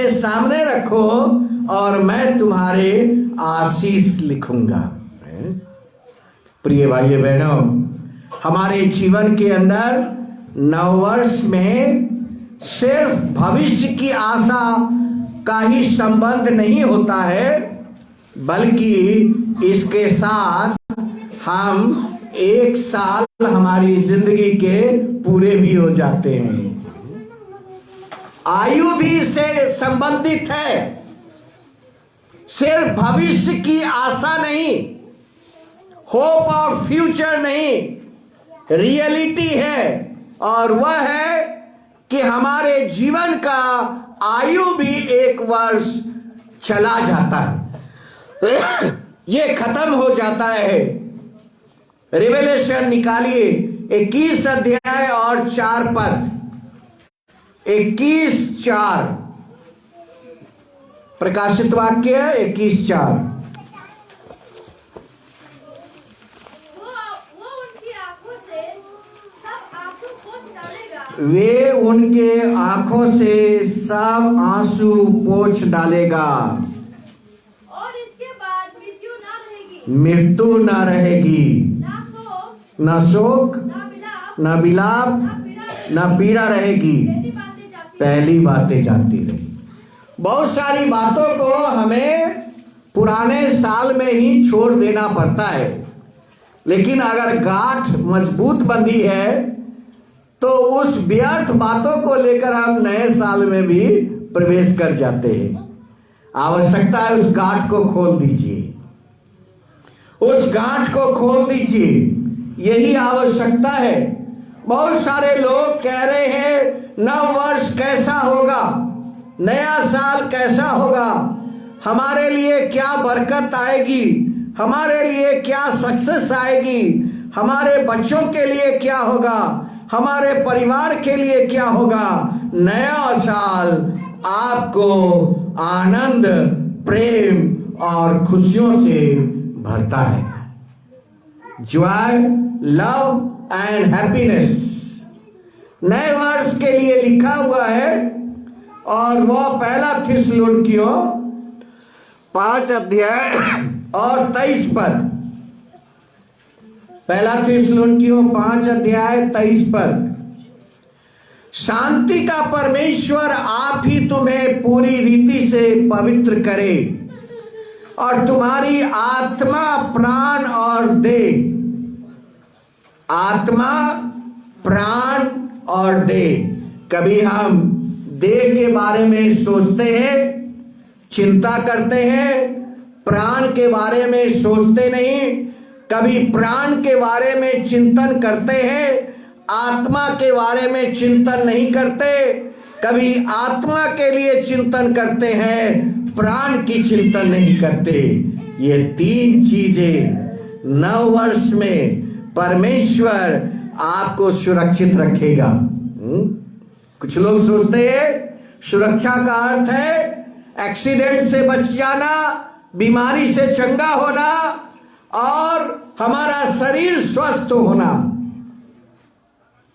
मेरे सामने रखो और मैं तुम्हारे आशीष लिखूंगा। प्रिय भाइयों बहनों, हमारे जीवन के अंदर नववर्ष में सिर्फ भविष्य की आशा का ही संबंध नहीं होता है, बल्कि इसके साथ हम एक साल हमारी जिंदगी के पूरे भी हो जाते हैं। आयु भी इससे संबंधित है। सिर्फ भविष्य की आशा नहीं, होप और फ्यूचर नहीं, रियलिटी है, और वह है कि हमारे जीवन का आयु भी एक वर्ष चला जाता है, ये खत्म हो जाता है। रिवेलेशन निकालिए 21 अध्याय और 4 पद, 21:4 प्रकाशित वाक्य 21:4। वे उनके आंखों से सब आंसू पोंछ डालेगा और इसके बाद मृत्यु ना रहेगी, मृत्यु न रहेगी, न शोक, न विलाप, न पीड़ा रहेगी, पहली बातें जाती रही। बहुत सारी बातों को हमें पुराने साल में ही छोड़ देना पड़ता है, लेकिन अगर गांठ मजबूत बंधी है तो उस व्यर्थ बातों को लेकर हम नए साल में भी प्रवेश कर जाते हैं। आवश्यकता है उस गांठ को खोल दीजिए, उस गांठ को खोल दीजिए, यही आवश्यकता है। बहुत सारे लोग कह रहे हैं नव वर्ष कैसा होगा, नया साल कैसा होगा, हमारे लिए क्या बरकत आएगी, हमारे लिए क्या सक्सेस आएगी, हमारे बच्चों के लिए क्या होगा, हमारे परिवार के लिए क्या होगा। नया साल आपको आनंद, प्रेम और खुशियों से भरता है। जॉय, लव एंड हैप्पीनेस नए वर्ष के लिए लिखा हुआ है, और वह पहला थिस्सलुनीकियों 5 अध्याय और 23 पद, पहला थिस्सलुनीकियों 5 अध्याय 23 पद। शांति का परमेश्वर आप ही तुम्हें पूरी रीति से पवित्र करे और तुम्हारी आत्मा, प्राण और देह, आत्मा, प्राण और देह। कभी हम देह के बारे में सोचते हैं, चिंता करते हैं, प्राण के बारे में सोचते नहीं, कभी प्राण के बारे में चिंतन करते हैं, आत्मा के बारे में चिंतन नहीं करते, कभी आत्मा के लिए चिंतन करते हैं, प्राण की चिंतन नहीं करते। ये 3 चीजें नव वर्ष में परमेश्वर आपको सुरक्षित रखेगा। कुछ लोग सोचते हैं सुरक्षा का अर्थ है एक्सीडेंट से बच जाना, बीमारी से चंगा होना और हमारा शरीर स्वस्थ होना।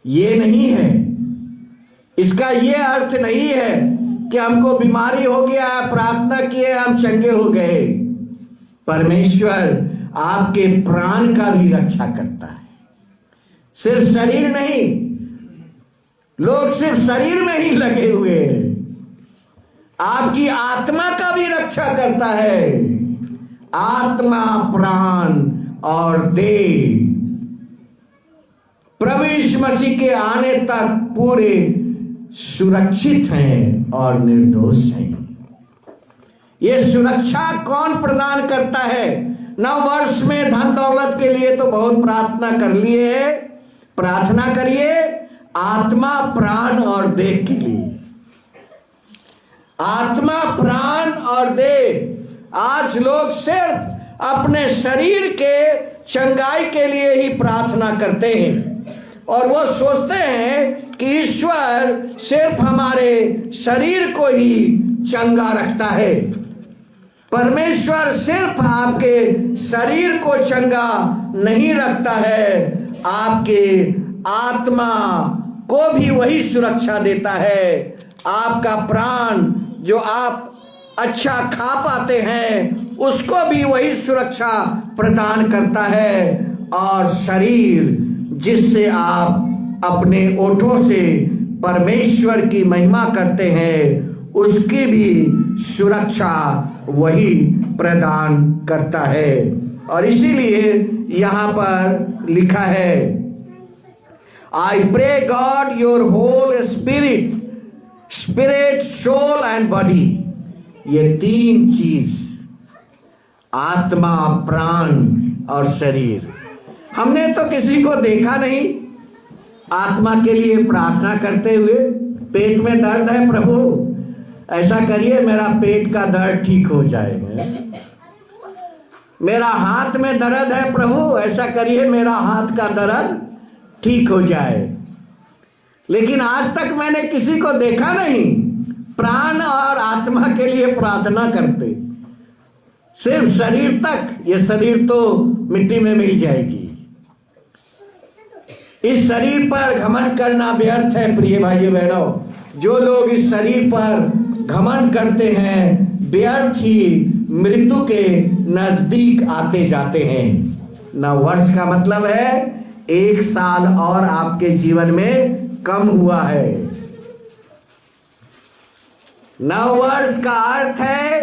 ये नहीं है, इसका ये अर्थ नहीं है कि हमको बीमारी हो गया, प्रार्थना किए, हम चंगे हो गए। परमेश्वर आपके प्राण का भी रक्षा करता है, सिर्फ शरीर नहीं। लोग सिर्फ शरीर में ही लगे हुए हैं, आपकी आत्मा का भी रक्षा करता है। आत्मा, प्राण और देह प्रभु यीशु मसीह के आने तक पूरे सुरक्षित हैं और निर्दोष हैं। ये सुरक्षा कौन प्रदान करता है? नव वर्ष में धन दौलत के लिए तो बहुत प्रार्थना कर लिए है, प्रार्थना करिए आत्मा, प्राण और देह के लिए। आत्मा, प्राण और देह। आज लोग सिर्फ अपने शरीर के चंगाई के लिए ही प्रार्थना करते हैं और वो सोचते हैं कि ईश्वर सिर्फ हमारे शरीर को ही चंगा रखता है। परमेश्वर सिर्फ आपके शरीर को चंगा नहीं रखता है, आपके आत्मा को भी वही सुरक्षा देता है। आपका प्राण जो आप अच्छा खा पाते हैं उसको भी वही सुरक्षा प्रदान करता है, और शरीर जिससे आप अपने ओठों से परमेश्वर की महिमा करते हैं उसकी भी सुरक्षा वही प्रदान करता है। और इसीलिए यहां पर लिखा है, I pray God your whole spirit, spirit, soul and body, ये तीन चीज, आत्मा, प्राण और शरीर। हमने तो किसी को देखा नहीं आत्मा के लिए प्रार्थना करते हुए, पेट में दर्द है प्रभु ऐसा करिए मेरा पेट का दर्द ठीक हो जाएगा, मेरा हाथ में दर्द है प्रभु ऐसा करिए मेरा हाथ का दर्द ठीक हो जाए। लेकिन आज तक मैंने किसी को देखा नहीं प्राण और आत्मा के लिए प्रार्थना करते, सिर्फ शरीर तक। ये शरीर तो मिट्टी में मिल जाएगी, इस शरीर पर घमंड करना व्यर्थ है। प्रिय भाइयों बहनों, जो लोग इस शरीर पर घमंड करते हैं व्यर्थ ही मृत्यु के नजदीक आते जाते हैं। 9 वर्ष का मतलब है 1 साल और आपके जीवन में कम हुआ है। 9 वर्ष का अर्थ है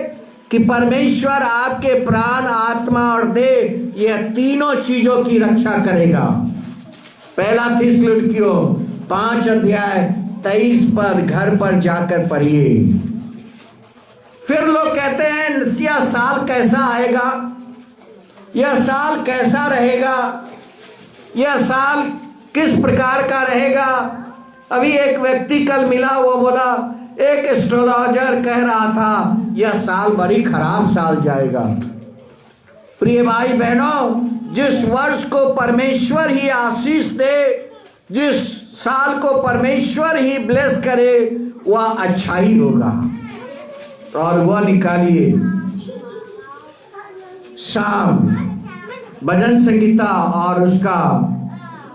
कि परमेश्वर आपके प्राण, आत्मा और देह यह तीनों चीजों की रक्षा करेगा। पहला थिस्सलुनीकियों 5 अध्याय 23 पद घर पर जाकर पढ़िए। फिर लोग कहते हैं यह साल कैसा आएगा, यह साल कैसा रहेगा, यह साल किस प्रकार का रहेगा। अभी एक व्यक्ति कल मिला, वो बोला एक एस्ट्रोलॉजर कह रहा था यह साल बड़ी खराब साल जाएगा। प्रिय भाई बहनों, जिस वर्ष को परमेश्वर ही आशीष दे, जिस साल को परमेश्वर ही ब्लेस करे वह अच्छा ही होगा। और वह निकालिए शाम भजन संगीता और उसका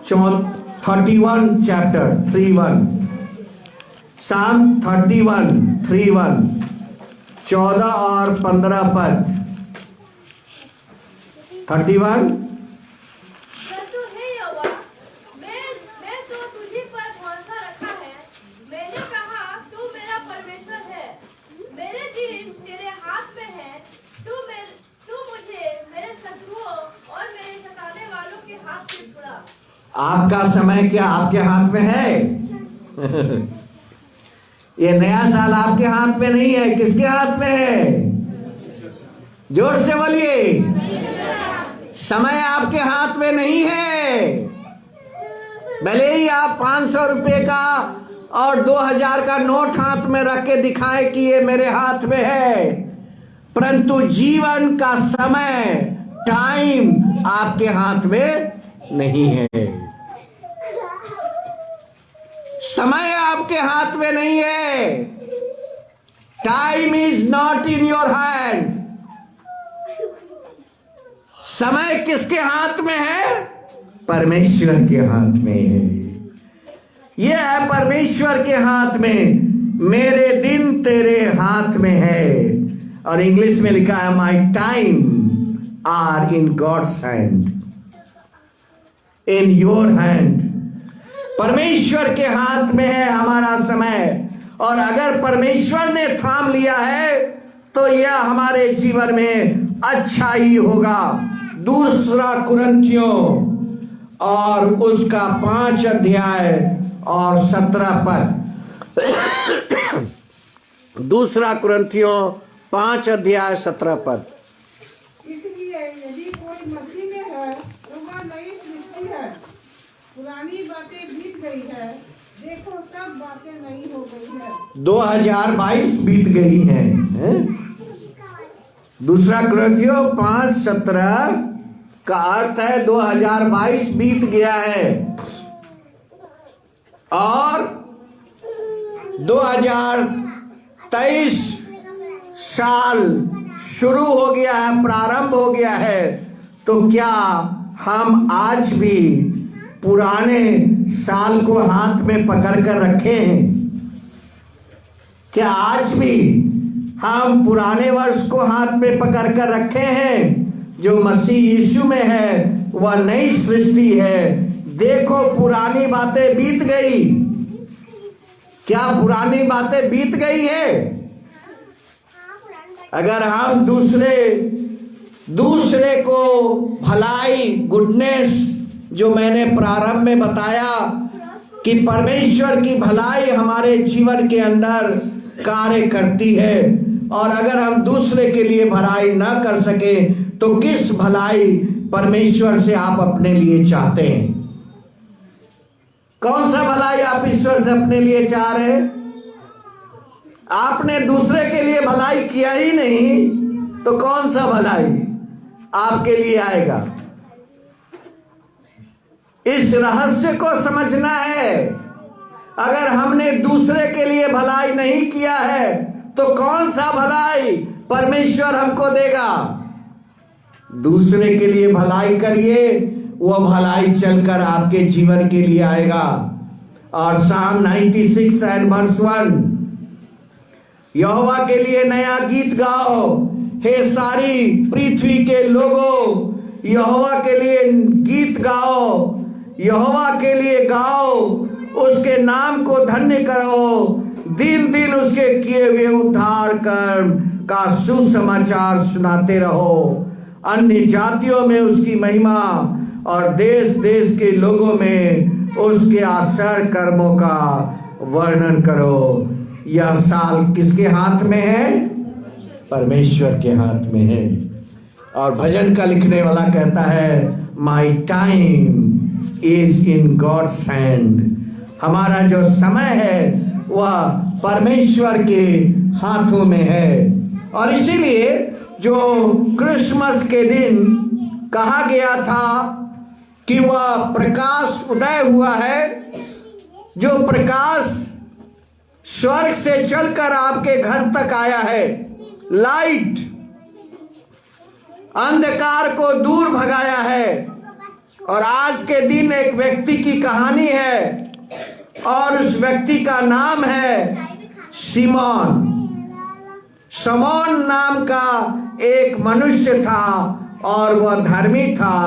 31 चैप्टर 3:1, शाम 31:3:1, 14 और 15 पद। 31 परंतु हे यहोवा, मैं तो तुझी पर भरोसा रखा है। मैंने कहा तू मेरा परमेश्वर है, मेरे दिन तेरे हाथ में है। तू मुझे मेरे शत्रुओं और मेरे सताने वालों के हाथ से छुड़ा। आपका समय क्या आपके हाथ में है? ये नया साल आपके हाथ में नहीं है, किसके हाथ में है? जोर से बोलिए। समय आपके हाथ में नहीं है। भले ही आप 500 रुपए का और 2000 का नोट हाथ में रख के दिखाएं कि ये मेरे हाथ में है, परंतु जीवन का समय, टाइम आपके हाथ में नहीं है। समय आपके हाथ में नहीं है। Time is not in your hand. समय किसके हाथ में है? परमेश्वर के हाथ में है। यह है परमेश्वर के हाथ में। मेरे दिन तेरे हाथ में है। और इंग्लिश में लिखा है my time are in God's hand, in your hand. परमेश्वर के हाथ में है हमारा समय, और अगर परमेश्वर ने थाम लिया है तो यह हमारे जीवन में अच्छा ही होगा। 2 कुरिन्थियों और उसका 5 अध्याय और 17 पद। 2 कुरिन्थियों 5 अध्याय 17 पद। इसलिए यदि कोई मसीह में है तो वह नई सृष्टि है, पुरानी बातें बीत गई है, देखो सब बातें नई हो गई है। 2022 बीत गई है। 2 कुरिन्थियों 5:17 का अर्थ है 2022 बीत गया है और 2023 साल शुरू हो गया है, प्रारंभ हो गया है। तो क्या हम आज भी पुराने साल को हाथ में पकड़ कर रखे हैं? क्या आज भी हम पुराने वर्ष को हाथ में पकड़ कर रखे हैं। जो मसीह यीशु में है वह नई सृष्टि है। देखो पुरानी बातें बीत गई। क्या पुरानी बातें बीत गई है? अगर हम दूसरे को भलाई, गुडनेस, जो मैंने प्रारंभ में बताया कि परमेश्वर की भलाई हमारे जीवन के अंदर कार्य करती है, और अगर हम दूसरे के लिए भलाई न कर सके तो किस भलाई परमेश्वर से आप अपने लिए चाहते हैं? कौन सा भलाई आप ईश्वर से अपने लिए चाह रहे हैं? आपने दूसरे के लिए भलाई किया ही नहीं तो कौन सा भलाई आपके लिए आएगा? इस रहस्य को समझना है। अगर हमने दूसरे के लिए भलाई नहीं किया है तो कौन सा भलाई परमेश्वर हमको देगा? दूसरे के लिए भलाई करिए, वह भलाई चलकर आपके जीवन के लिए आएगा। और Psalm 96 and verse 1, यहोवा के लिए नया गीत गाओ, हे सारी पृथ्वी के लोगों, यहोवा के लिए गीत गाओ, यहोवा के लिए गाओ, उसके नाम को धन्य करो, दिन दिन उसके किए हुए उद्धार कर्म का सुसमाचार सुनाते रहो। अन्य जातियों में उसकी महिमा और देश देश के लोगों में उसके आश्चर्य कर्मों का वर्णन करो। यह साल किसके हाथ में है? परमेश्वर के हाथ में है। और भजन का लिखने वाला कहता है, my time is in God's hand. हमारा जो समय है वह परमेश्वर के हाथों में है। और इसीलिए जो क्रिसमस के दिन कहा गया था कि वह प्रकाश उदय हुआ है, जो प्रकाश स्वर्ग से चलकर आपके घर तक आया है, लाइट अंधकार को दूर भगाया है। और आज के दिन एक व्यक्ति की कहानी है, और उस व्यक्ति का नाम है सिमोन। शमौन नाम का एक मनुष्य था, और वह धर्मी था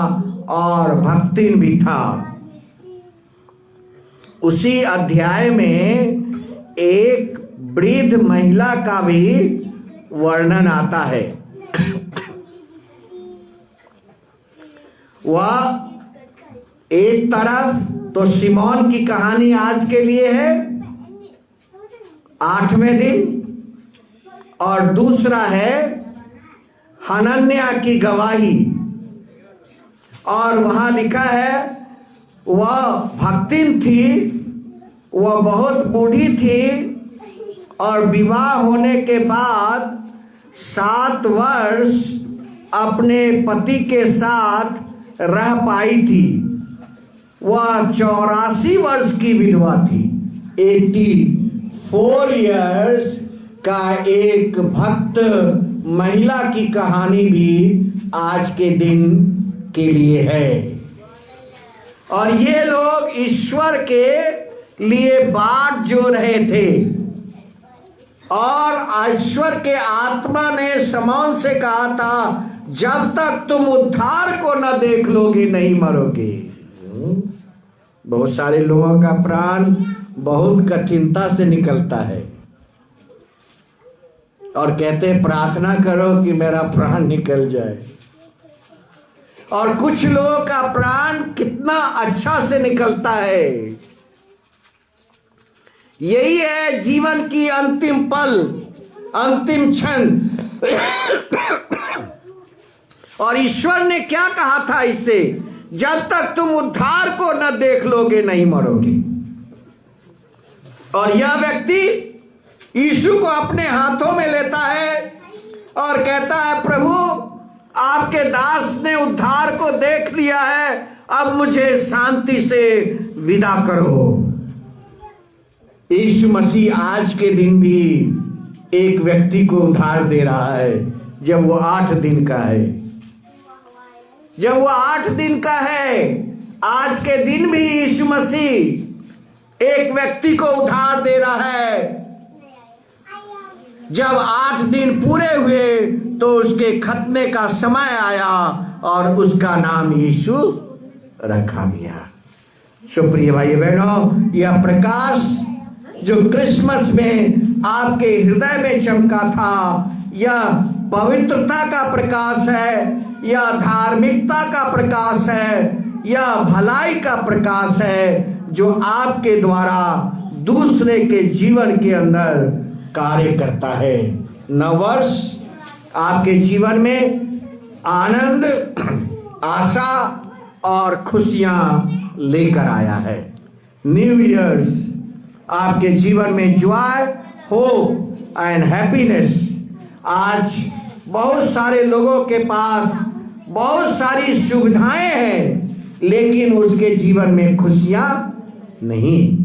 और भक्तिन भी था। उसी अध्याय में एक वृद्ध महिला का भी वर्णन आता है। वह एक तरफ तो सिमोन की कहानी आज के लिए है 8वें दिन, और दूसरा है हनन्या की गवाही। और वहां लिखा है वह भक्तिन थी, वह बहुत बूढ़ी थी, और विवाह होने के बाद 7 वर्ष अपने पति के साथ रह पाई थी। वह 84 वर्ष की विधवा थी। 84 इयर्स का एक भक्त महिला की कहानी भी आज के दिन के लिए है। और ये लोग ईश्वर के लिए बाट जो रहे थे, और ईश्वर के आत्मा ने शमौन से कहा था, जब तक तुम उद्धार को न देख लोगे नहीं मरोगे। बहुत सारे लोगों का प्राण बहुत कठिनता से निकलता है, और कहते हैं प्रार्थना करो कि मेरा प्राण निकल जाए। और कुछ लोगों का प्राण कितना अच्छा से निकलता है। यही है जीवन की अंतिम पल, अंतिम क्षण। और ईश्वर ने क्या कहा था इससे? जब तक तुम उद्धार को न देख लोगे नहीं मरोगे। और यह व्यक्ति यीशु को अपने हाथों में लेता है और कहता है, प्रभु आपके दास ने उद्धार को देख लिया है, अब मुझे शांति से विदा करो। यीशु मसीह आज के दिन भी एक व्यक्ति को उद्धार दे रहा है, जब वो 8 दिन का है। जब वो 8 दिन का है, आज के दिन भी यीशु मसीह एक व्यक्ति को उद्धार दे रहा है। जब 8 दिन पूरे हुए तो उसके खतने का समय आया और उसका नाम यीशु रखा गया। सुप्रिय भाई बहनों, यह प्रकाश जो क्रिसमस में आपके हृदय में चमका था, यह पवित्रता का प्रकाश है, यह धार्मिकता का प्रकाश है, यह भलाई का प्रकाश है जो आपके द्वारा दूसरे के जीवन के अंदर कार्य करता है। नव वर्ष आपके जीवन में आनंद, आशा और खुशियां लेकर आया है। न्यू ईयर्स आपके जीवन में जॉय, होप एंड हैप्पीनेस। आज बहुत सारे लोगों के पास बहुत सारी सुविधाएं हैं, लेकिन उसके जीवन में खुशियां नहीं।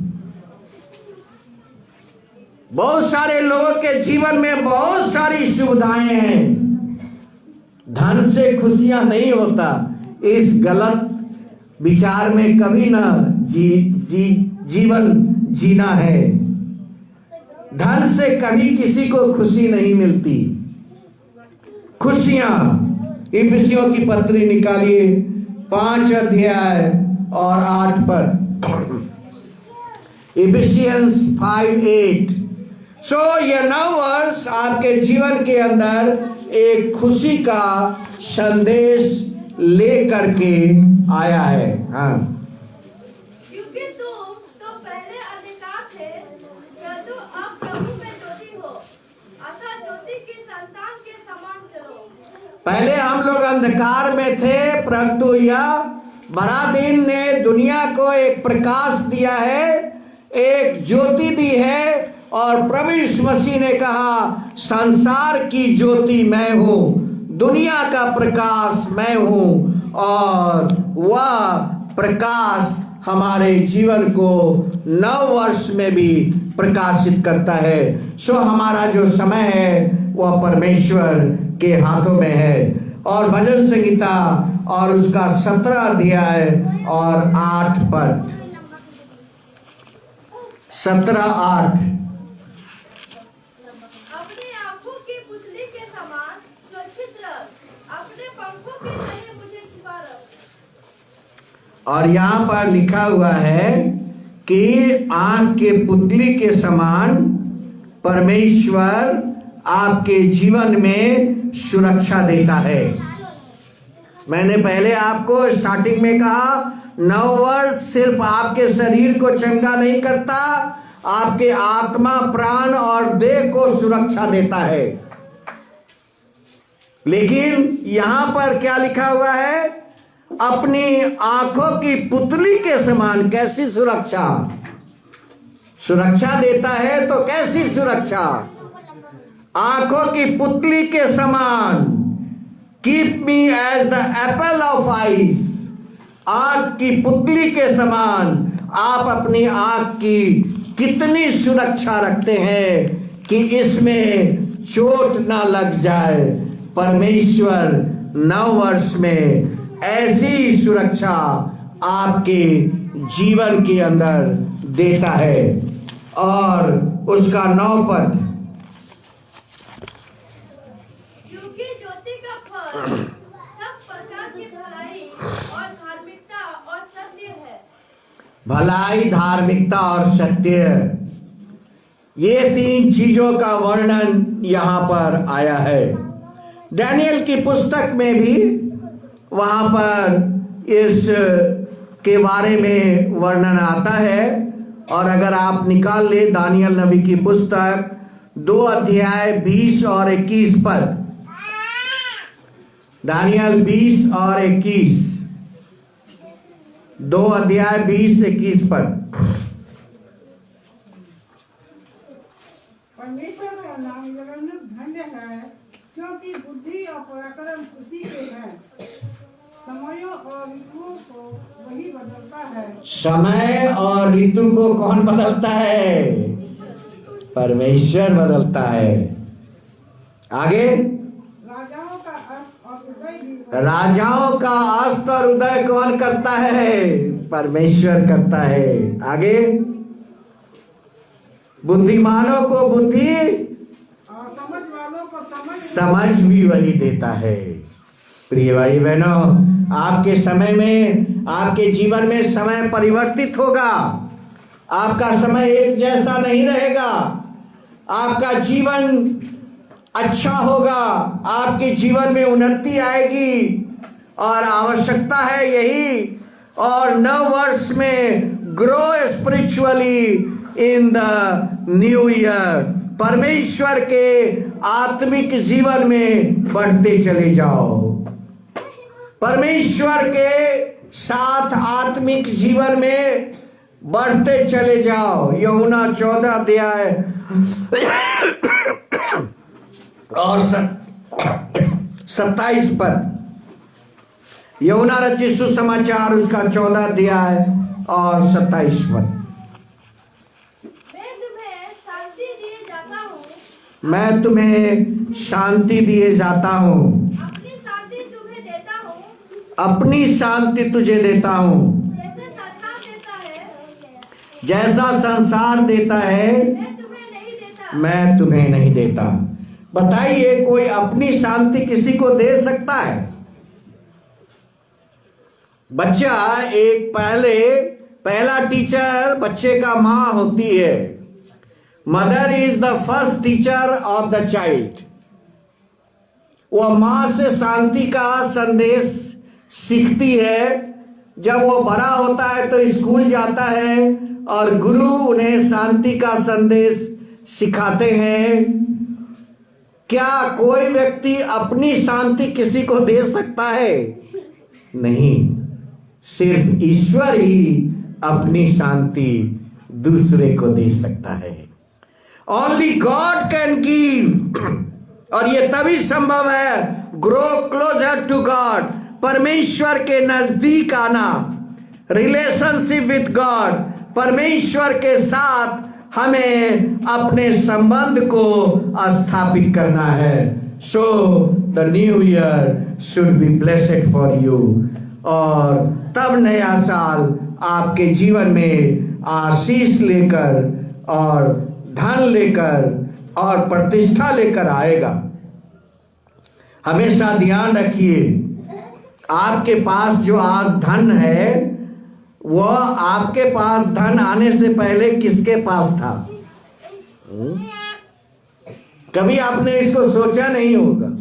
बहुत सारे लोगों के जीवन में बहुत सारी सुविधाएं हैं, धन से खुशियां नहीं होता। इस गलत विचार में कभी ना जीवन जीना है। धन से कभी किसी को खुशी नहीं मिलती। खुशियां, इफिसियों की पत्री निकालिए 5 अध्याय और 8 पद। इफिसियंस 5:8। सो यह नव वर्ष आपके जीवन के अंदर एक खुशी का संदेश लेकर के आया है। हाँ, क्योंकि तुम तो पहले अंधकार थे, परंतु अब प्रभु में ज्योति हो, अतः ज्योति की संतान के समान चलो। पहले हम लोग अंधकार में थे, परंतु यह बड़ा दिन ने दुनिया को एक प्रकाश दिया है, एक ज्योति दी है। और प्रभु यीशु मसीह ने कहा, संसार की ज्योति मैं हूं, दुनिया का प्रकाश मैं हूं, और वह प्रकाश हमारे जीवन को नव वर्ष में भी प्रकाशित करता है। सो हमारा जो समय है वह परमेश्वर के हाथों में है। और भजन संहिता और उसका 17 अध्याय और 8 पद। 17:8। अपनी आंखों की पुतली के समान सुरक्षित रख, अपने पंखों के तले मुझे छिपा रख। और यहाँ पर लिखा हुआ है कि आंख के पुतली के समान परमेश्वर आपके जीवन में सुरक्षा देता है। मैंने पहले आपको स्टार्टिंग में कहा, नव वर्ष सिर्फ आपके शरीर को चंगा नहीं करता, आपके आत्मा, प्राण और देह को सुरक्षा देता है। लेकिन यहां पर क्या लिखा हुआ है? अपनी आंखों की पुतली के समान। कैसी सुरक्षा? सुरक्षा देता है तो कैसी सुरक्षा? आंखों की पुतली के समान। Keep me as the apple of eyes. आंख की पुतली के समान आप अपनी आंख की कितनी सुरक्षा रखते हैं कि इसमें चोट ना लग जाए। परमेश्वर नव वर्ष में ऐसी सुरक्षा आपके जीवन के अंदर देता है। और उसका 9 पद। क्योंकि ज्योति का फल सब प्रकार की भलाई और धार्मिकता और सत्य है। भलाई, धार्मिकता और सत्य, ये 3 चीजों का वर्णन यहां पर आया है। दानियल की पुस्तक में भी वहां पर इस के बारे में वर्णन आता है। और अगर आप निकाल ले दानियल नबी की पुस्तक 2 अध्याय 20 और 21 पद। दानियल 20 और 21, 2 अध्याय 20-21 पद। परमेश्वर का नाम धन्य है, क्योंकि बुद्धि और पराक्रम उसी के हैं। समयों और ऋतुओं को वही बदलता है। समय और ऋतु को कौन बदलता है? परमेश्वर बदलता है। आगे, राजाओं का अस्त और उदय भी राजाओं का अस्त और उदय कौन करता है? परमेश्वर करता है। आगे, बुद्धिमानों को बुद्धि और समझ भी वही देता है। प्रिय भाई बहनों, आपके समय में, आपके जीवन में समय परिवर्तित होगा। आपका समय एक जैसा नहीं रहेगा। आपका जीवन अच्छा होगा, आपके जीवन में उन्नति आएगी और आवश्यकता है यही। और नव वर्ष में grow spiritually in the new year, परमेश्वर के आत्मिक जीवन में बढ़ते चले जाओ। परमेश्वर के साथ आत्मिक जीवन में बढ़ते चले जाओ। यूहन्ना 14 अध्याय और 27 पद। यूहन्ना रचित सुसमाचार उसका 14 अध्याय और 27 पद। मैं तुम्हें शांति दिए जाता हूँ, मैं तुम्हें शांति दिए जाता हूँ, अपनी शांति तुम्हें देता हूँ। अपनी शांति तुझे देता हूँ। जैसे संसार देता है, जैसा संसार देता है मैं तुम्हें नहीं देता। मैं तुम्हें नहीं देता। बताइए, कोई अपनी शांति किसी को दे सकता है? बच्चा एक पहला टीचर बच्चे का माँ होती है। Mother is the first teacher of the child. वह माँ से शांति का संदेश सीखती है। जब वो बड़ा होता है तो स्कूल जाता है और गुरु उन्हें शांति का संदेश सिखाते हैं। क्या कोई व्यक्ति अपनी शांति किसी को दे सकता है? नहीं, सिर्फ ईश्वर ही अपनी शांति दूसरे को दे सकता है। Only God can give. और ये तभी संभव है, ग्रो क्लोजर टू गॉड, परमेश्वर के नजदीक आना, रिलेशनशिप विथ गॉड, परमेश्वर के साथ हमें अपने संबंध को स्थापित करना है। So the new year should be blessed for you. और तब नया साल आपके जीवन में आशीष लेकर और धन लेकर और प्रतिष्ठा लेकर आएगा। हमेशा ध्यान रखिए, आपके पास जो आज धन है, वह आपके पास धन आने से पहले किसके पास था? कभी आपने इसको सोचा नहीं होगा।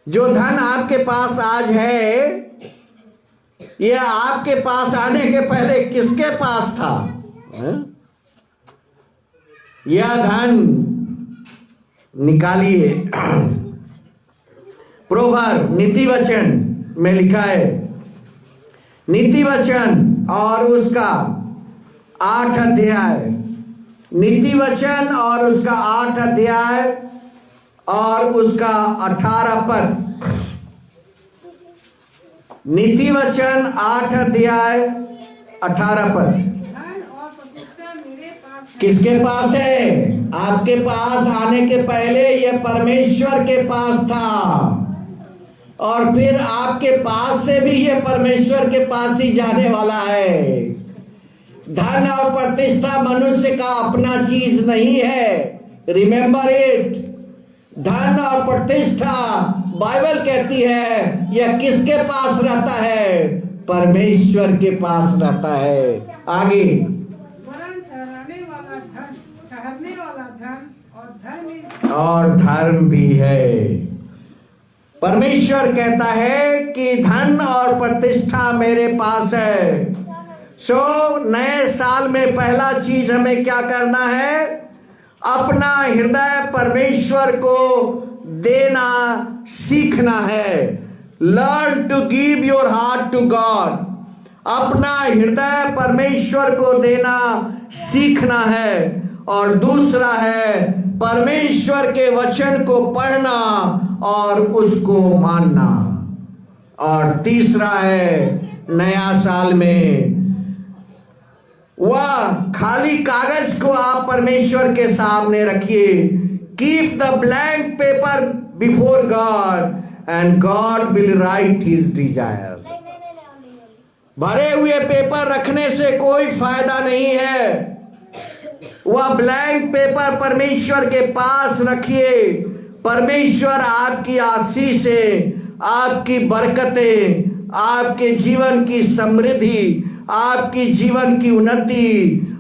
जो धन आपके पास आज है, यह आपके पास आने के पहले किसके पास था? यह धन निकालिए। प्रोवर्ब, नीति वचन में लिखा है, नीति वचन और उसका 8 अध्याय, नीति वचन और उसका 8 अध्याय और उसका 18 पद। नीति वचन 8 अध्याय 18 पद। धन और प्रतिष्ठा मेरे पास है। किसके पास है? आपके पास आने के पहले यह परमेश्वर के पास था और फिर आपके पास से भी यह परमेश्वर के पास ही जाने वाला है। धन और प्रतिष्ठा मनुष्य का अपना चीज नहीं है। Remember it. धन और प्रतिष्ठा, बाइबल कहती है, यह किसके पास रहता है? परमेश्वर के पास रहता है। आगे, वरन ठहरने वाला धन और धर्म भी है। परमेश्वर कहता है कि धन और प्रतिष्ठा मेरे पास है। सो नए साल में पहला चीज हमें क्या करना है? अपना हृदय परमेश्वर को देना सीखना है। Learn to give your heart to God. अपना हृदय परमेश्वर को देना सीखना है। और दूसरा है परमेश्वर के वचन को पढ़ना और उसको मानना। और तीसरा है नया साल में वह खाली कागज को आप परमेश्वर के सामने रखिए। Keep the blank paper before God and God will write his Dzire. भरे हुए पेपर रखने से कोई फायदा नहीं है। वह ब्लैंक पेपर परमेश्वर के पास रखिए। परमेश्वर आपकी आशीषें, आपकी बरकतें, आपके जीवन की समृद्धि, आपकी जीवन की उन्नति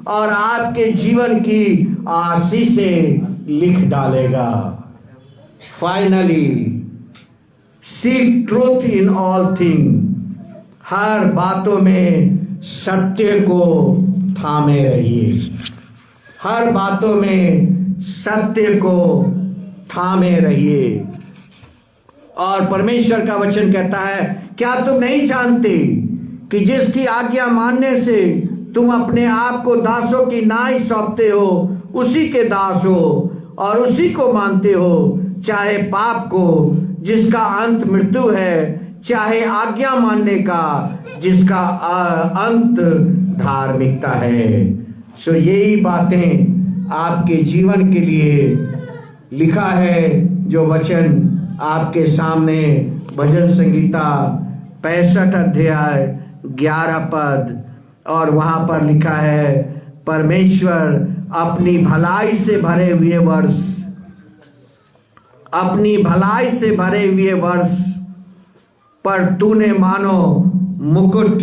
और आपके जीवन की आशीषें लिख डालेगा। Finally seek truth in all thing. हर बातों में सत्य को थामे रहिए। हर बातों में सत्य को थामे रहिए। और परमेश्वर का वचन कहता है, क्या तुम नहीं जानते कि जिसकी आज्ञा मानने से तुम अपने आप को दासों की नाई सौंपते हो, उसी के दास हो और उसी को मानते हो, चाहे पाप को जिसका अंत मृत्यु है, चाहे आज्ञा मानने का जिसका अंत धार्मिकता है। सो यही बातें आपके जीवन के लिए लिखा है, जो वचन आपके सामने भजन संगीता 65 अध्याय 11 पद, और वहां पर लिखा है, परमेश्वर अपनी भलाई से भरे हुए वर्ष, अपनी भलाई से भरे हुए वर्ष पर तूने मानो मुकुट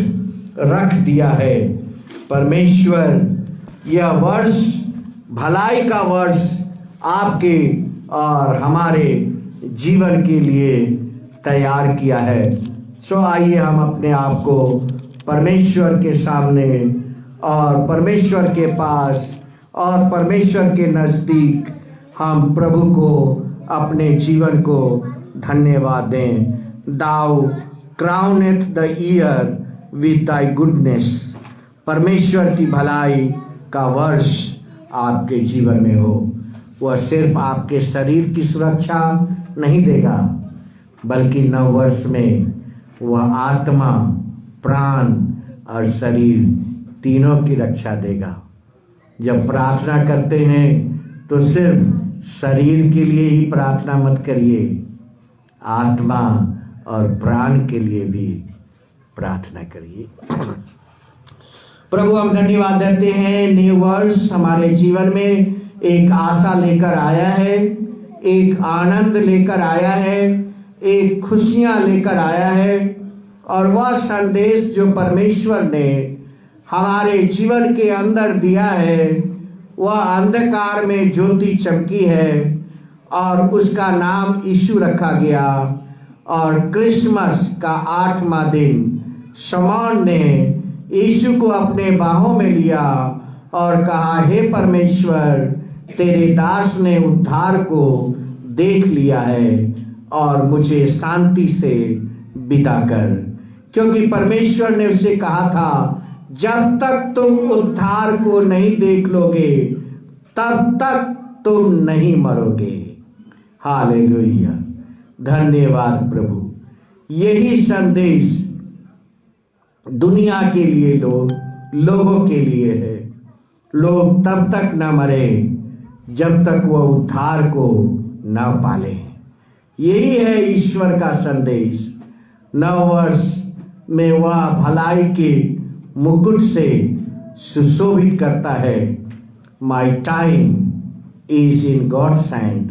रख दिया है। परमेश्वर यह वर्ष, भलाई का वर्ष आपके और हमारे जीवन के लिए तैयार किया है। सो आइए हम अपने आप को परमेश्वर के सामने और परमेश्वर के पास और परमेश्वर के नज़दीक हम प्रभु को, अपने जीवन को धन्यवाद दें। Thou crowneth the year with thy goodness। परमेश्वर की भलाई का वर्ष आपके जीवन में हो। वह सिर्फ आपके शरीर की सुरक्षा नहीं देगा, बल्कि नव वर्ष में वह आत्मा, प्राण और शरीर तीनों की रक्षा देगा। जब प्रार्थना करते हैं तो सिर्फ शरीर के लिए ही प्रार्थना मत करिए, आत्मा और प्राण के लिए भी प्रार्थना करिए। प्रभु हम धन्यवाद देते हैं, न्यू वर्ष हमारे जीवन में एक आशा लेकर आया है, एक आनंद लेकर आया है, एक खुशियां लेकर आया है। और वह संदेश जो परमेश्वर ने हमारे जीवन के अंदर दिया है, वह अंधकार में ज्योति चमकी है और उसका नाम यीशु रखा गया। और क्रिसमस का 8वां दिन शमौन ने यीशु को अपने बाहों में लिया और कहा, हे परमेश्वर, तेरे दास ने उद्धार को देख लिया है और मुझे शांति से विदा कर। क्योंकि परमेश्वर ने उसे कहा था, जब तक तुम उद्धार को नहीं देख लोगे तब तक तुम नहीं मरोगे। हालेलुया, धन्यवाद प्रभु। यही संदेश दुनिया के लिए लोगों के लिए है। लोग तब तक न मरे जब तक वह उद्धार को न पाले। यही है ईश्वर का संदेश। नव वर्ष में वह भलाई के मुकुट से सुशोभित करता है। My time is in God's hand.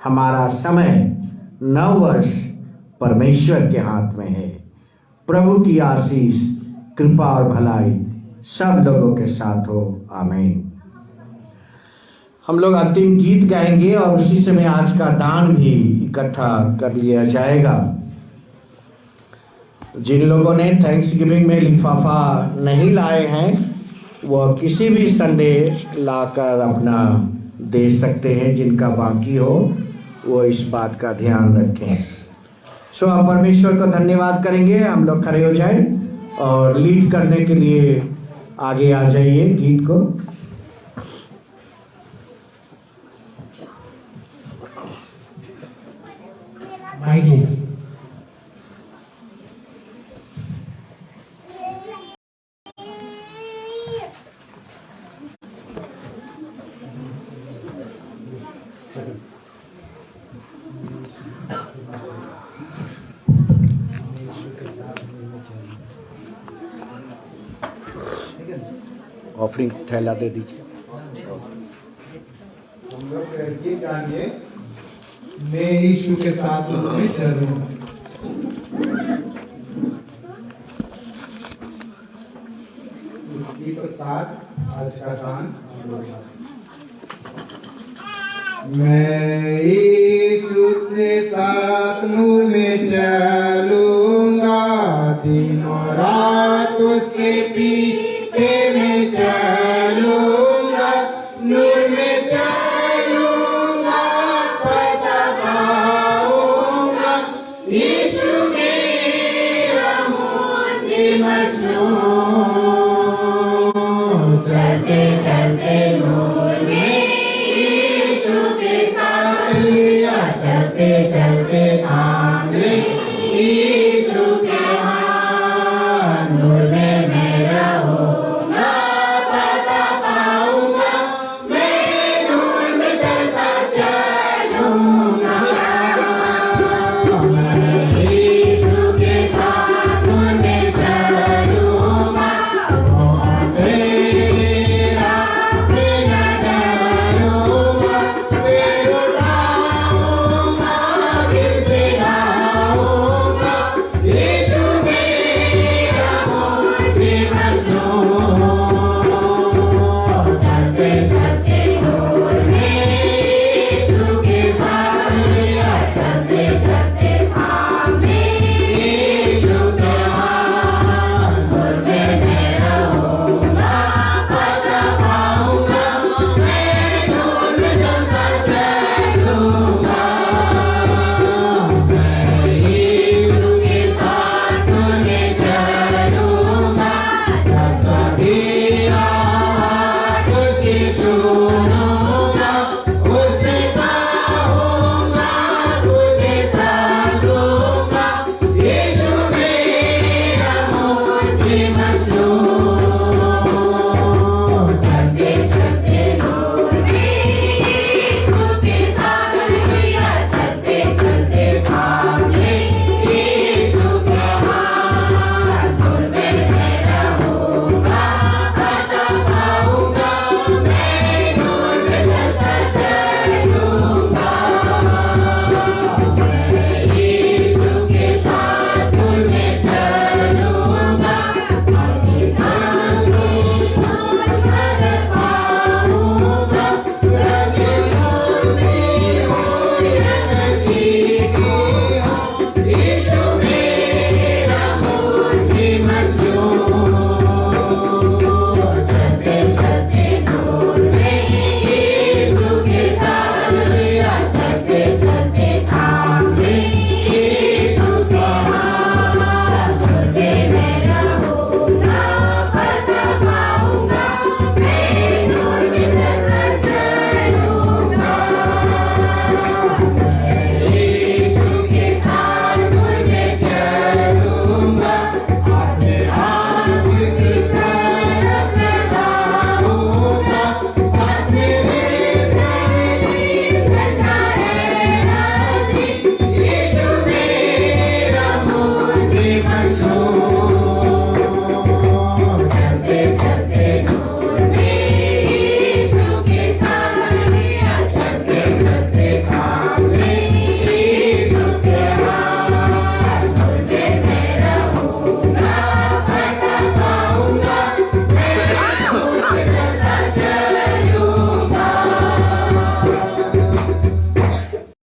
हमारा समय, नव वर्ष परमेश्वर के हाथ में है। प्रभु की आशीष, कृपा और भलाई सब लोगों के साथ हो। आमीन। हम लोग अंतिम गीत गाएंगे और उसी समय आज का दान भी इकट्ठा कर लिया जाएगा। जिन लोगों ने थैंक्स गिविंग में लिफाफा नहीं लाए हैं, वह किसी भी संडे लाकर अपना दे सकते हैं। जिनका बाकी हो वो इस बात का ध्यान रखें। सो हम परमेश्वर को धन्यवाद करेंगे। हम लोग खड़े हो जाएं और लीड करने के लिए आगे आ जाइए गीत को। ऑफरिंग थैला दे दीजिए। गीत गाइए, मैं यीशु के साथ नूर में चलूं। इस गीत के साथ आज का गान मैं यीशु के साथ नूर में चलूंगा, दिनों रात उसके पीछे मैं चलूंगा, नूर में चलूंगा, पता पाऊंगा, यीशु मेरा मुझे मजनूं, चलते चलते नूर में यीशु के साथ लिया, चलते चलते था